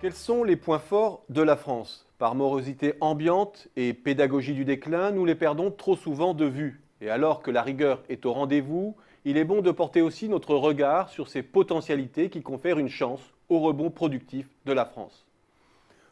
Quels sont les points forts de la France? Par morosité ambiante et pédagogie du déclin, nous les perdons trop souvent de vue. Et alors que la rigueur est au rendez-vous, il est bon de porter aussi notre regard sur ces potentialités qui confèrent une chance au rebond productif de la France.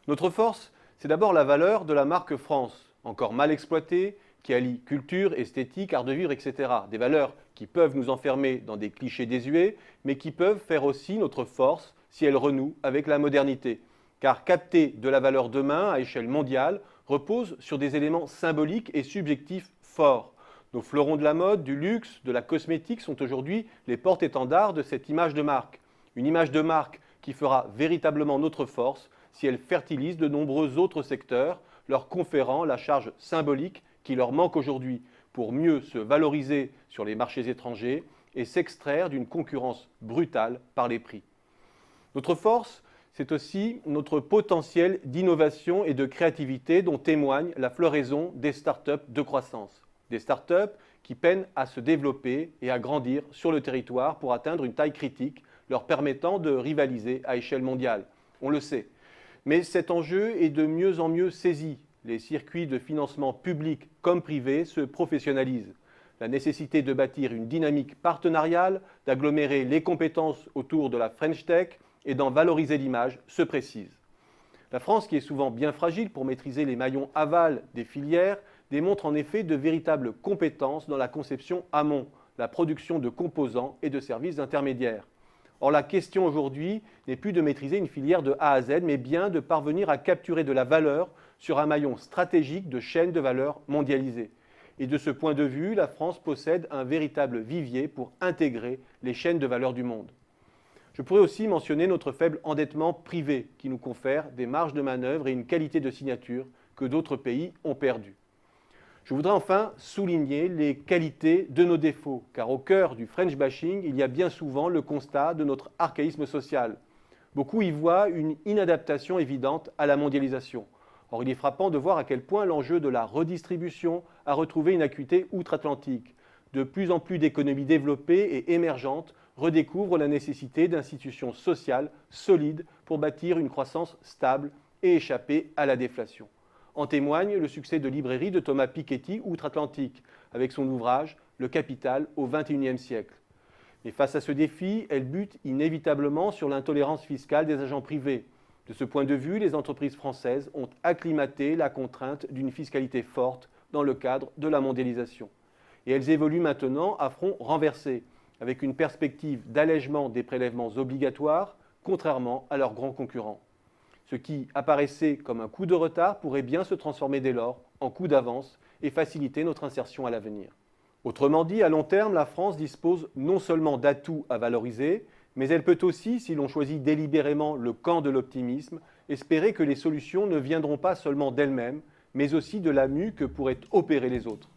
Notre force, c'est d'abord la valeur de la marque France, encore mal exploitée, qui allie culture, esthétique, art de vivre, etc. Des valeurs qui peuvent nous enfermer dans des clichés désuets, mais qui peuvent faire aussi notre force si elles renouent avec la modernité. Car capter de la valeur demain à échelle mondiale repose sur des éléments symboliques et subjectifs forts. Nos fleurons de la mode, du luxe, de la cosmétique sont aujourd'hui les porte-étendards de cette image de marque. Une image de marque qui fera véritablement notre force si elle fertilise de nombreux autres secteurs, leur conférant la charge symbolique qui leur manque aujourd'hui pour mieux se valoriser sur les marchés étrangers et s'extraire d'une concurrence brutale par les prix. Notre force, c'est aussi notre potentiel d'innovation et de créativité dont témoigne la floraison des startups de croissance. Des startups qui peinent à se développer et à grandir sur le territoire pour atteindre une taille critique, leur permettant de rivaliser à échelle mondiale. On le sait. Mais cet enjeu est de mieux en mieux saisi. Les circuits de financement public comme privé se professionnalisent. La nécessité de bâtir une dynamique partenariale, d'agglomérer les compétences autour de la French Tech et d'en valoriser l'image se précise. La France, qui est souvent bien fragile pour maîtriser les maillons aval des filières, démontre en effet de véritables compétences dans la conception amont, la production de composants et de services intermédiaires. Or, la question aujourd'hui n'est plus de maîtriser une filière de A à Z, mais bien de parvenir à capturer de la valeur sur un maillon stratégique de chaîne de valeur mondialisée. Et de ce point de vue, la France possède un véritable vivier pour intégrer les chaînes de valeur du monde. Je pourrais aussi mentionner notre faible endettement privé qui nous confère des marges de manœuvre et une qualité de signature que d'autres pays ont perdue. Je voudrais enfin souligner les qualités de nos défauts, car au cœur du French bashing, il y a bien souvent le constat de notre archaïsme social. Beaucoup y voient une inadaptation évidente à la mondialisation. Or, il est frappant de voir à quel point l'enjeu de la redistribution a retrouvé une acuité outre-Atlantique. De plus en plus d'économies développées et émergentes redécouvrent la nécessité d'institutions sociales solides pour bâtir une croissance stable et échapper à la déflation. En témoigne le succès de librairie de Thomas Piketty outre-Atlantique, avec son ouvrage « Le capital au XXIe siècle ». Mais face à ce défi, elle bute inévitablement sur l'intolérance fiscale des agents privés. De ce point de vue, les entreprises françaises ont acclimaté la contrainte d'une fiscalité forte dans le cadre de la mondialisation. Et elles évoluent maintenant à front renversé, avec une perspective d'allègement des prélèvements obligatoires, contrairement à leurs grands concurrents. Ce qui apparaissait comme un coup de retard pourrait bien se transformer dès lors en coup d'avance et faciliter notre insertion à l'avenir. Autrement dit, à long terme, la France dispose non seulement d'atouts à valoriser, mais elle peut aussi, si l'on choisit délibérément le camp de l'optimisme, espérer que les solutions ne viendront pas seulement d'elles-mêmes, mais aussi de la mue que pourraient opérer les autres.